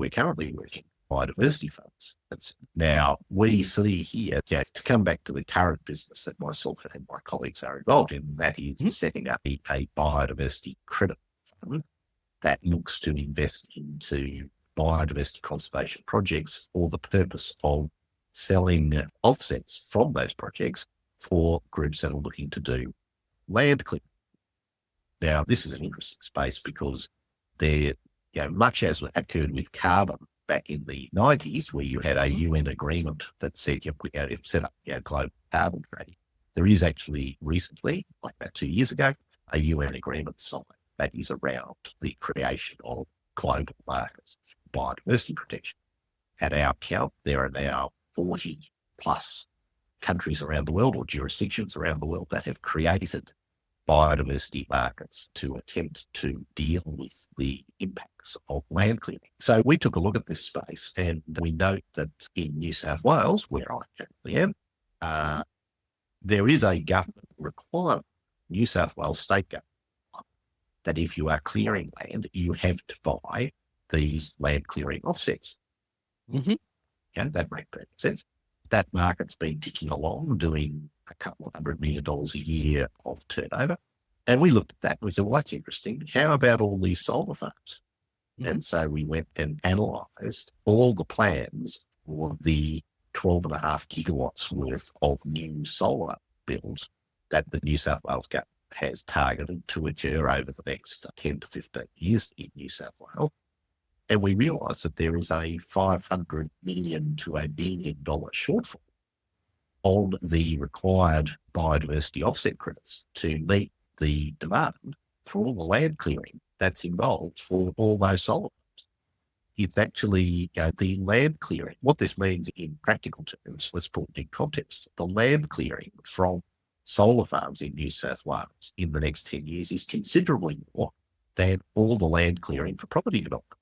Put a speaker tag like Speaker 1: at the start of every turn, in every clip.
Speaker 1: we're currently working biodiversity funds. Now, we see here, to come back to the current business that myself and my colleagues are involved in, that is setting up a biodiversity credit fund that looks to invest into biodiversity conservation projects for the purpose of selling offsets from those projects for groups that are looking to do land clearing. Now, this is an interesting space because there, much as occurred with carbon back in the 90s, where you had a UN agreement that said you've set up global carbon trading, there is actually recently, like about 2 years ago, a UN agreement signed that is around the creation of global markets for biodiversity protection. At our count, there are now 40 plus countries around the world or jurisdictions around the world that have created biodiversity markets to attempt to deal with the impacts of land clearing. So we took a look at this space, and we note that in New South Wales, where I currently am, there is a government requirement, New South Wales state government, that if you are clearing land, you have to buy these land clearing offsets.
Speaker 2: Mm-hmm.
Speaker 1: That makes perfect sense. That market's been ticking along, doing a couple of $100 million a year of turnover. And we looked at that and we said, well, that's interesting. How about all these solar farms? Mm-hmm. And so we went and analysed all the plans for the 12.5 gigawatts worth of new solar builds that the New South Wales government has targeted to occur over the next 10 to 15 years in New South Wales. And we realised that there is a $500 million to $1 billion shortfall on the required biodiversity offset credits to meet the demand for all the land clearing that's involved for all those solar farms. It's actually the land clearing. What this means in practical terms, let's put it in context. The land clearing from solar farms in New South Wales in the next 10 years is considerably more than all the land clearing for property development.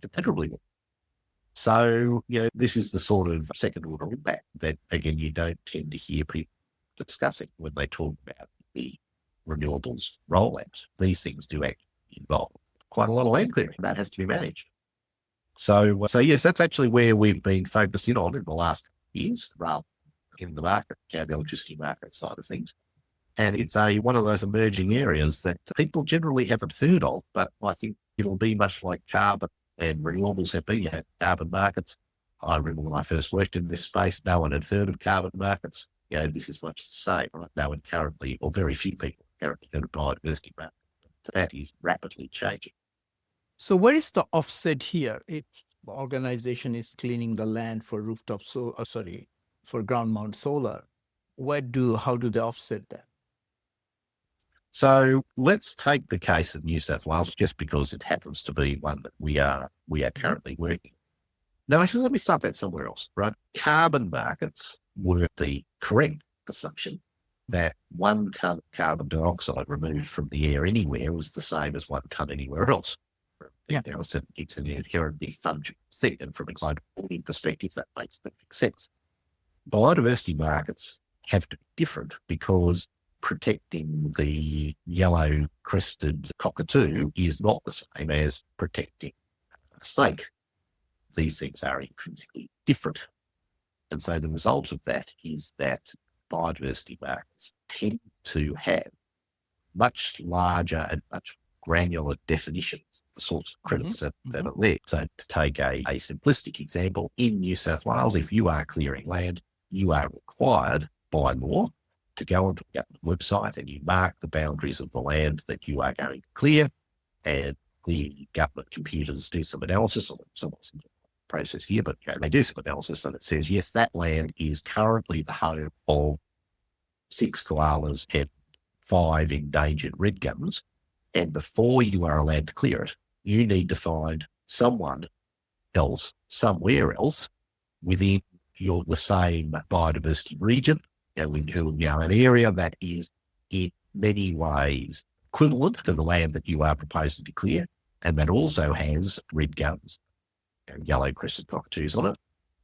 Speaker 1: Considerably more. So, this is the sort of second order impact that, again, you don't tend to hear people discussing when they talk about the renewables rollout. These things do actually involve quite a lot of land clearing. That has to be managed. So yes, that's actually where we've been focused in on in the last years, rather in the market, the electricity market side of things. And it's one of those emerging areas that people generally haven't heard of, but I think it'll be much like carbon and renewables have been. Carbon markets. I remember when I first worked in this space, no one had heard of carbon markets. This is much the same. Right? No one currently, or very few people currently heard of biodiversity markets. That is rapidly changing.
Speaker 2: So where is the offset here? If the organization is cleaning the land for rooftop for ground mount solar, how do they offset that?
Speaker 1: So let's take the case of New South Wales, just because it happens to be one that we are currently working. Now, actually, let me start that somewhere else, right? Carbon markets were the correct assumption that 1 ton of carbon dioxide removed from the air anywhere was the same as 1 ton anywhere else. Yeah. It's an inherently fungible thing, and from a global warming perspective, that makes perfect sense. Biodiversity markets have to be different because protecting the yellow-crested cockatoo is not the same as protecting a snake. These things are intrinsically different. And so the result of that is that biodiversity markets tend to have much larger and much granular definitions of the sorts of credits that are there. So to take a simplistic example, in New South Wales, if you are clearing land, you are required by law to go onto a government website and you mark the boundaries of the land that you are going to clear, and the government computers do some analysis, or someone's in the process here, but they do some analysis and it says, yes, that land is currently the home of 6 koalas and 5 endangered red gums, and before you are allowed to clear it, you need to find someone else, somewhere else, within the same biodiversity region, an area that is in many ways equivalent to the land that you are proposing to clear, and that also has red gums and yellow-crested cockatoos on it.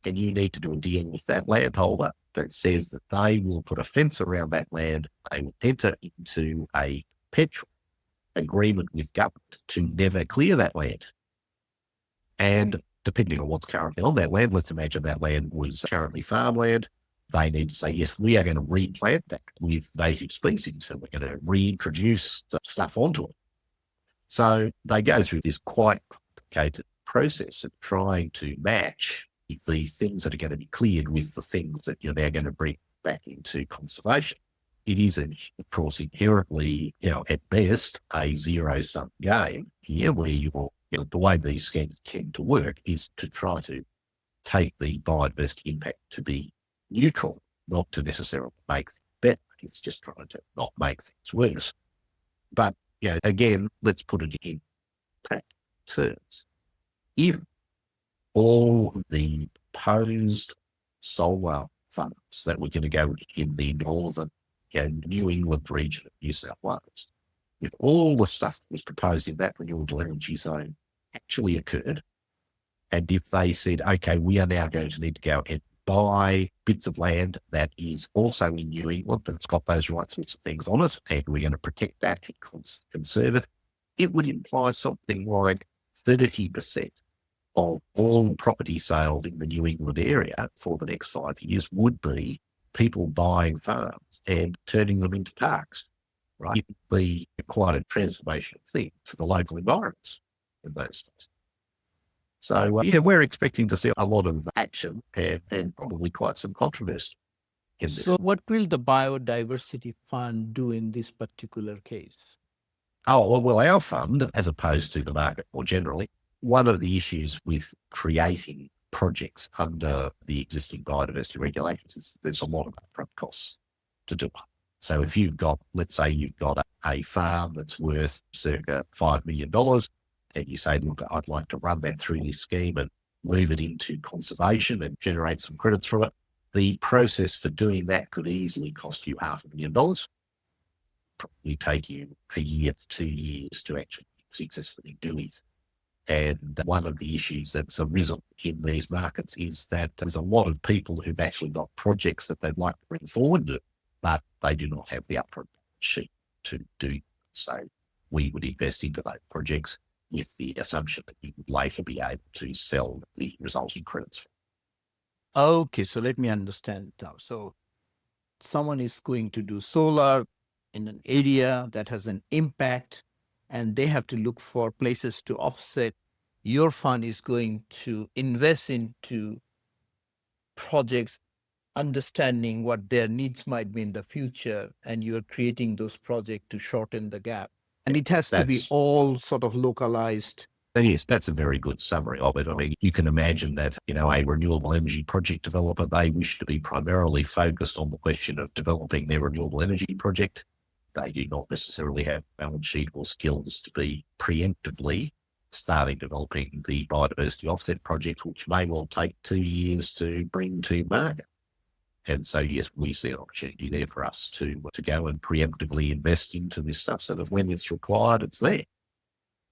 Speaker 1: And you need to do a deal with that landholder that says that they will put a fence around that land. They will enter into a perpetual agreement with government to never clear that land. And depending on what's currently on that land, let's imagine that land was currently farmland. They need to say, yes, we are going to replant that with native species and we're going to reintroduce stuff onto it. So they go through this quite complicated process of trying to match the things that are going to be cleared with the things that you're now going to bring back into conservation. It is, of course, inherently, at best, a zero-sum game here where the way these schemes tend to work is to try to take the biodiversity impact to be neutral, not to necessarily make things better. It's just trying to not make things worse. But, again, let's put it in practical terms. If all the proposed solar farms that were going to go in the northern and New England region of New South Wales, if all the stuff that was proposed in that renewable energy zone actually occurred, and if they said, okay, we are now going to need to go and buy bits of land that is also in New England, that's got those right sorts of things on it, and we're going to protect that and conserve it, it would imply something like 30% of all property sales in the New England area for the next 5 years would be people buying farms and turning them into parks, right? It would be quite a transformational thing for the local environments in those states. So, we're expecting to see a lot of action and probably quite some controversy in this.
Speaker 2: So what will the Biodiversity Fund do in this particular case?
Speaker 1: Oh, well, our fund, as opposed to the market more generally, one of the issues with creating projects under the existing biodiversity regulations is there's a lot of upfront costs to do it. So if you've got, let's say you've got a farm that's worth circa $5 million, and you say, look, I'd like to run that through this scheme and move it into conservation and generate some credits from it, the process for doing that could easily cost you $500,000. Probably take you a year to 2 years to actually successfully do it. And one of the issues that's arisen in these markets is that there's a lot of people who've actually got projects that they'd like to bring forward, but they do not have the upfront sheet to do. So we would invest into those projects with the assumption that we would later be able to sell the resulting credits.
Speaker 2: Okay, so let me understand now. So someone is going to do solar in an area that has an impact, and they have to look for places to offset. Your fund is going to invest into projects, understanding what their needs might be in the future, and you're creating those projects to shorten the gap. And it has to be all sort of localized.
Speaker 1: Yes, that's a very good summary of it. I mean, you can imagine that, a renewable energy project developer, they wish to be primarily focused on the question of developing their renewable energy project. They do not necessarily have balance sheet or skills to be preemptively starting developing the biodiversity offset project, which may well take 2 years to bring to market. And so, yes, we see an opportunity there for us to go and preemptively invest into this stuff so that when it's required, it's there.